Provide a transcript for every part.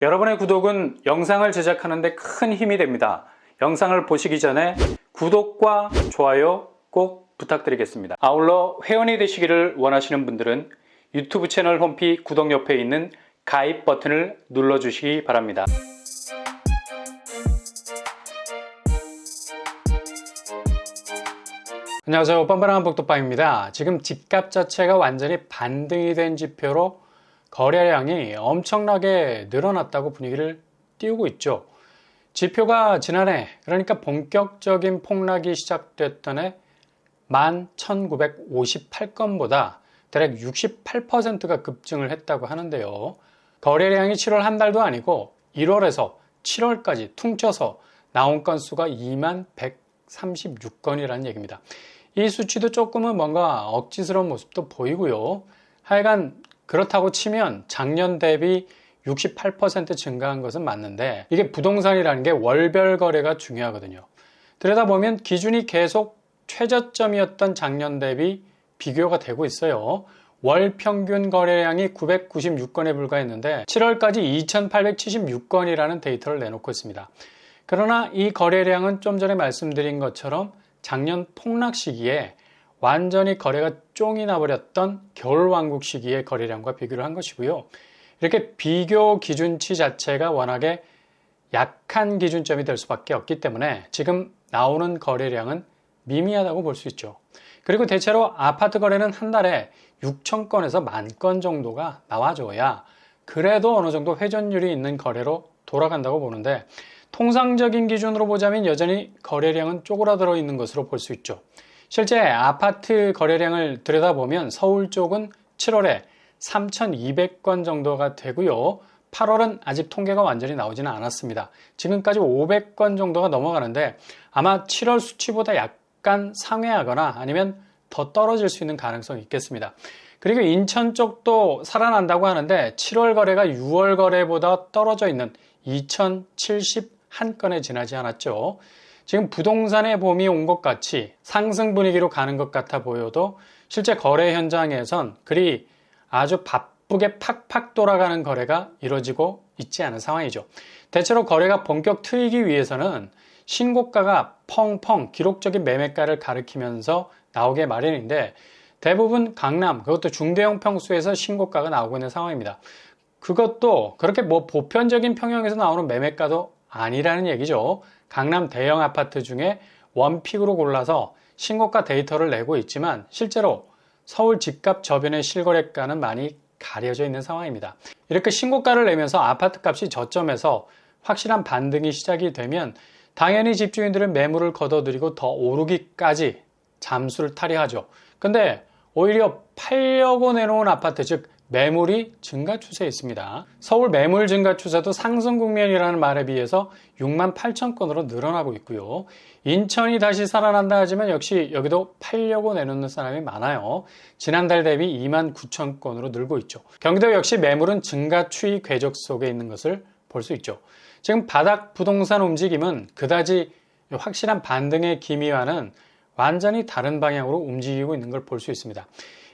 여러분의 구독은 영상을 제작하는 데 큰 힘이 됩니다. 영상을 보시기 전에 구독과 좋아요 꼭 부탁드리겠습니다. 아울러 회원이 되시기를 원하시는 분들은 유튜브 채널 홈피 구독 옆에 있는 가입 버튼을 눌러주시기 바랍니다. 안녕하세요. 뻔뻔한 복덕방입니다. 지금 집값 자체가 완전히 반등이 된 지표로 거래량이 엄청나게 늘어났다고 분위기를 띄우고 있죠. 지표가 지난해, 그러니까 본격적인 폭락이 시작됐던 해 11,958건보다 대략 68%가 급증을 했다고 하는데요. 거래량이 7월 한 달도 아니고 1월에서 7월까지 퉁쳐서 나온 건수가 2136건이라는 얘기입니다. 이 수치도 조금은 뭔가 억지스러운 모습도 보이고요. 하여간 그렇다고 치면 작년 대비 68% 증가한 것은 맞는데, 이게 부동산이라는 게 월별 거래가 중요하거든요. 들여다보면 기준이 계속 최저점이었던 작년 대비 비교가 되고 있어요. 월 평균 거래량이 996건에 불과했는데 7월까지 2876건이라는 데이터를 내놓고 있습니다. 그러나 이 거래량은 좀 전에 말씀드린 것처럼 작년 폭락 시기에 완전히 거래가 쫑이 나버렸던 겨울왕국 시기의 거래량과 비교를 한 것이고요. 이렇게 비교 기준치 자체가 워낙에 약한 기준점이 될 수밖에 없기 때문에 지금 나오는 거래량은 미미하다고 볼 수 있죠. 그리고 대체로 아파트 거래는 한 달에 6,000건에서 10,000건 정도가 나와줘야 그래도 어느 정도 회전율이 있는 거래로 돌아간다고 보는데, 통상적인 기준으로 보자면 여전히 거래량은 쪼그라들어 있는 것으로 볼 수 있죠. 실제 아파트 거래량을 들여다보면 서울 쪽은 7월에 3,200건 정도가 되고요. 8월은 아직 통계가 완전히 나오지는 않았습니다. 지금까지 500건 정도가 넘어가는데 아마 7월 수치보다 약간 상회하거나 아니면 더 떨어질 수 있는 가능성이 있겠습니다. 그리고 인천 쪽도 살아난다고 하는데 7월 거래가 6월 거래보다 떨어져 있는 2,071건에 지나지 않았죠. 지금 부동산의 봄이 온 것 같이 상승 분위기로 가는 것 같아 보여도 실제 거래 현장에선 그리 아주 바쁘게 팍팍 돌아가는 거래가 이루어지고 있지 않은 상황이죠. 대체로 거래가 본격 트이기 위해서는 신고가가 펑펑 기록적인 매매가를 가리키면서 나오게 마련인데, 대부분 강남, 그것도 중대형 평수에서 신고가가 나오고 있는 상황입니다. 그것도 그렇게 보편적인 평형에서 나오는 매매가도 아니라는 얘기죠. 강남 대형 아파트 중에 원픽으로 골라서 신고가 데이터를 내고 있지만 실제로 서울 집값 저변의 실거래가는 많이 가려져 있는 상황입니다. 이렇게 신고가를 내면서 아파트 값이 저점에서 확실한 반등이 시작이 되면 당연히 집주인들은 매물을 걷어들이고 더 오르기까지 잠수를 타려하죠. 근데 오히려 팔려고 내놓은 아파트, 즉 매물이 증가 추세에 있습니다. 서울 매물 증가 추세도 상승 국면이라는 말에 비해서 68,000건으로 늘어나고 있고요. 인천이 다시 살아난다 하지만 역시 여기도 팔려고 내놓는 사람이 많아요. 지난달 대비 29,000건으로 늘고 있죠. 경기도 역시 매물은 증가 추이 궤적 속에 있는 것을 볼 수 있죠. 지금 바닥 부동산 움직임은 그다지 확실한 반등의 기미와는 완전히 다른 방향으로 움직이고 있는 걸 볼 수 있습니다.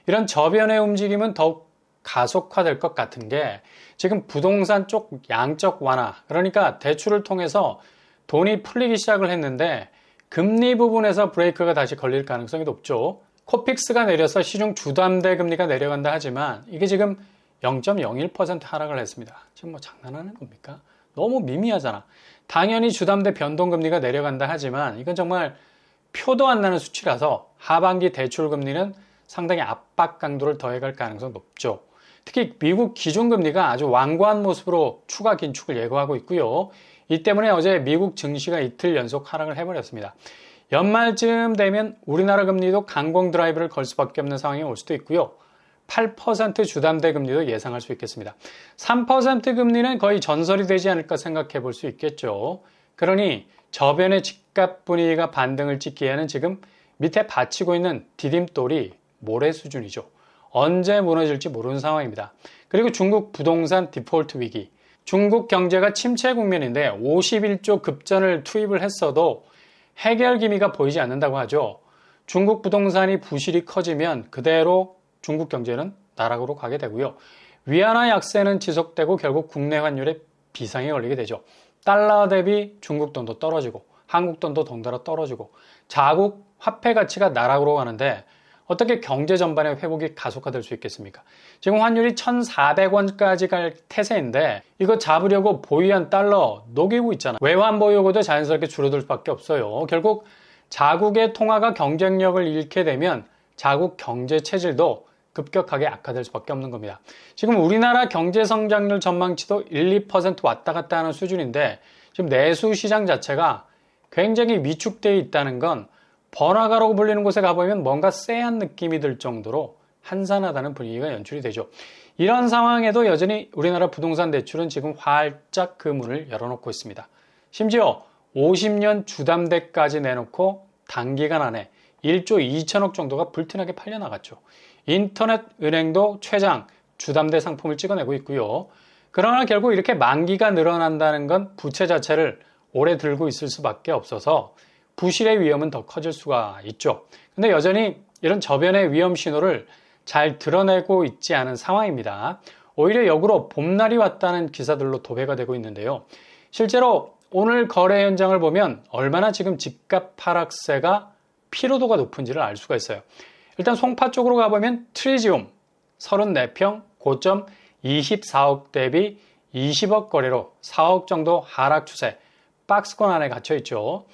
이런 저변의 움직임은 더욱 가속화될 것 같은 게, 지금 부동산 쪽 양적 완화, 그러니까 대출을 통해서 돈이 풀리기 시작을 했는데 금리 부분에서 브레이크가 다시 걸릴 가능성이 높죠. 코픽스가 내려서 시중 주담대 금리가 내려간다 하지만 이게 지금 0.01% 하락을 했습니다. 지금 뭐 장난하는 겁니까? 너무 미미하잖아. 당연히 주담대 변동금리가 내려간다 하지만 이건 정말 표도 안 나는 수치라서 하반기 대출 금리는 상당히 압박 강도를 더해갈 가능성이 높죠. 특히 미국 기준금리가 아주 완고한 모습으로 추가 긴축을 예고하고 있고요. 이 때문에 어제 미국 증시가 이틀 연속 하락을 해버렸습니다. 연말쯤 되면 우리나라 금리도 강공 드라이브를 걸 수밖에 없는 상황이 올 수도 있고요. 8% 주담대 금리도 예상할 수 있겠습니다. 3% 금리는 거의 전설이 되지 않을까 생각해 볼 수 있겠죠. 그러니 저변의 집값 분위기가 반등을 찍기에는 지금 밑에 받치고 있는 디딤돌이 모래 수준이죠. 언제 무너질지 모르는 상황입니다. 그리고 중국 부동산 디폴트 위기, 중국 경제가 침체 국면인데 51조 급전을 투입을 했어도 해결 기미가 보이지 않는다고 하죠. 중국 부동산이 부실이 커지면 그대로 중국 경제는 나락으로 가게 되고요. 위안화 약세는 지속되고 결국 국내 환율에 비상에 걸리게 되죠. 달러 대비 중국 돈도 떨어지고 한국 돈도 덩달아 떨어지고 자국 화폐 가치가 나락으로 가는데 어떻게 경제 전반의 회복이 가속화될 수 있겠습니까? 지금 환율이 1,400원까지 갈 태세인데 이거 잡으려고 보유한 달러 녹이고 있잖아. 외환 보유고도 자연스럽게 줄어들 수밖에 없어요. 결국 자국의 통화가 경쟁력을 잃게 되면 자국 경제 체질도 급격하게 악화될 수밖에 없는 겁니다. 지금 우리나라 경제 성장률 전망치도 1, 2% 왔다 갔다 하는 수준인데 지금 내수 시장 자체가 굉장히 위축되어 있다는 건 번화가라고 불리는 곳에 가보면 뭔가 쎄한 느낌이 들 정도로 한산하다는 분위기가 연출이 되죠. 이런 상황에도 여전히 우리나라 부동산 대출은 지금 활짝 그 문을 열어놓고 있습니다. 심지어 50년 주담대까지 내놓고 단기간 안에 1조 2천억 정도가 불티나게 팔려나갔죠. 인터넷 은행도 최장 주담대 상품을 찍어내고 있고요. 그러나 결국 이렇게 만기가 늘어난다는 건 부채 자체를 오래 들고 있을 수밖에 없어서 부실의 위험은 더 커질 수가 있죠. 근데 여전히 이런 저변의 위험 신호를 잘 드러내고 있지 않은 상황입니다. 오히려 역으로 봄날이 왔다는 기사들로 도배가 되고 있는데요. 실제로 오늘 거래 현장을 보면 얼마나 지금 집값 하락세가 피로도가 높은지를 알 수가 있어요. 일단 송파 쪽으로 가보면 트리지움 34평 고점 24억 대비 20억 거래로 4억 정도 하락 추세 박스권 안에 갇혀 있죠.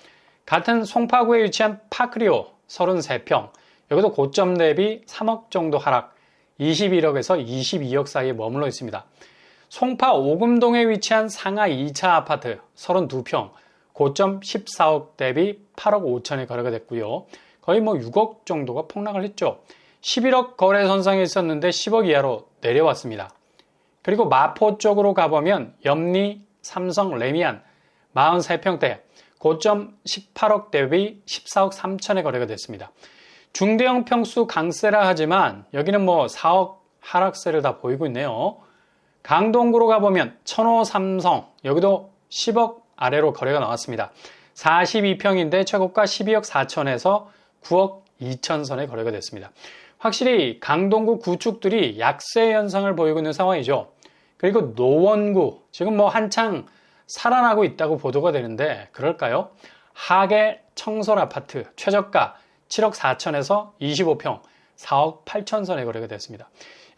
같은 송파구에 위치한 파크리오 33평 여기도 고점 대비 3억 정도 하락 21억에서 22억 사이에 머물러 있습니다. 송파 오금동에 위치한 상하 2차 아파트 32평 고점 14억 대비 8억 5천에 거래가 됐고요. 거의 6억 정도가 폭락을 했죠. 11억 거래 선상에 있었는데 10억 이하로 내려왔습니다. 그리고 마포 쪽으로 가보면 염리 삼성 레미안 43평대 고점 18억 대비 14억 3천에 거래가 됐습니다. 중대형 평수 강세라 하지만 여기는 4억 하락세를 다 보이고 있네요. 강동구로 가보면 천호 삼성 여기도 10억 아래로 거래가 나왔습니다. 42평인데 최고가 12억 4천에서 9억 2천 선에 거래가 됐습니다. 확실히 강동구 구축들이 약세 현상을 보이고 있는 상황이죠. 그리고 노원구 지금 한창 살아나고 있다고 보도가 되는데 그럴까요? 하계 청솔 아파트 최저가 7억 4천에서 25평 4억 8천 선에 거래가 됐습니다.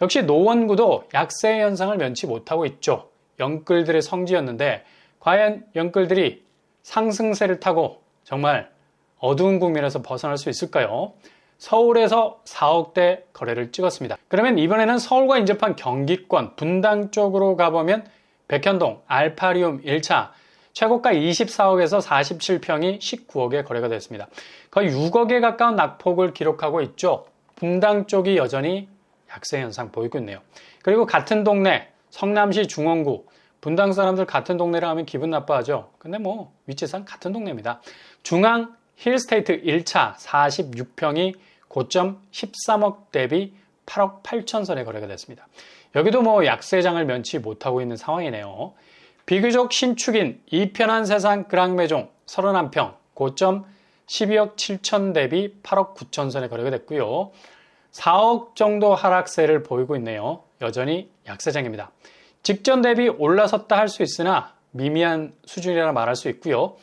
역시 노원구도 약세 현상을 면치 못하고 있죠. 영끌들의 성지였는데 과연 영끌들이 상승세를 타고 정말 어두운 국면에서 벗어날 수 있을까요? 서울에서 4억대 거래를 찍었습니다. 그러면 이번에는 서울과 인접한 경기권 분당 쪽으로 가보면 백현동 알파리움 1차 최고가 24억에서 47평이 19억에 거래가 됐습니다. 거의 6억에 가까운 낙폭을 기록하고 있죠. 분당 쪽이 여전히 약세 현상 보이고 있네요. 그리고 같은 동네 성남시 중원구 분당 사람들 같은 동네라 하면 기분 나빠하죠. 근데 위치상 같은 동네입니다. 중앙 힐스테이트 1차 46평이 고점 13억 대비 8억 8천 선에 거래가 됐습니다. 여기도 약세장을 면치 못하고 있는 상황이네요. 비교적 신축인 이편한 세상 그랑매종 31평 고점 12억 7천 대비 8억 9천 선에 거래가 됐고요. 4억 정도 하락세를 보이고 있네요. 여전히 약세장입니다. 직전 대비 올라섰다 할 수 있으나 미미한 수준이라 말할 수 있고요.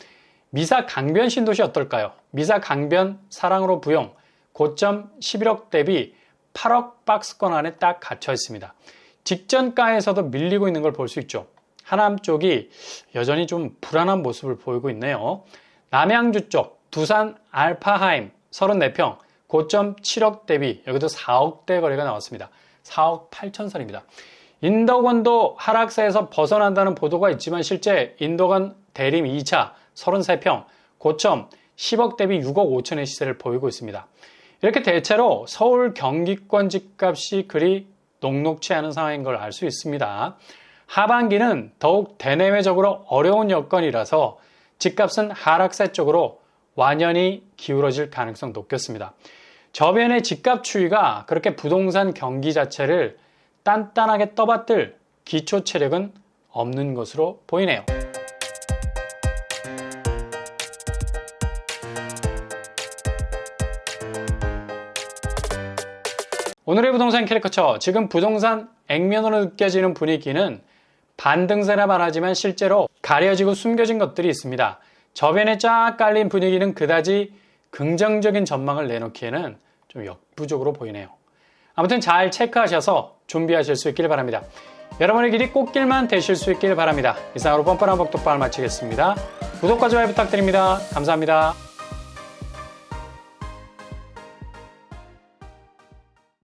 미사 강변 신도시 어떨까요? 미사 강변 사랑으로 부용 고점 11억 대비 8억 박스권 안에 딱 갇혀 있습니다. 직전가에서도 밀리고 있는 걸 볼 수 있죠. 하남 쪽이 여전히 좀 불안한 모습을 보이고 있네요. 남양주 쪽 두산 알파하임 34평 고점 7억 대비 여기도 4억대 거래가 나왔습니다. 4억 8천 선입니다. 인덕원도 하락세에서 벗어난다는 보도가 있지만 실제 인덕원 대림 2차 33평 고점 10억 대비 6억 5천의 시세를 보이고 있습니다. 이렇게 대체로 서울 경기권 집값이 그리 녹록치 않은 상황인 걸 알 수 있습니다. 하반기는 더욱 대내외적으로 어려운 여건이라서 집값은 하락세 쪽으로 완연히 기울어질 가능성 높겠습니다. 저변의 집값 추이가 그렇게 부동산 경기 자체를 단단하게 떠받들 기초 체력은 없는 것으로 보이네요. 오늘의 부동산 캐리커처, 지금 부동산 액면으로 느껴지는 분위기는 반등세라 말하지만 실제로 가려지고 숨겨진 것들이 있습니다. 저변에 쫙 깔린 분위기는 그다지 긍정적인 전망을 내놓기에는 좀 역부족으로 보이네요. 아무튼 잘 체크하셔서 준비하실 수 있길 바랍니다. 여러분의 길이 꽃길만 되실 수 있길 바랍니다. 이상으로 뻔뻔한 복덕방을 마치겠습니다. 구독과 좋아요 부탁드립니다. 감사합니다.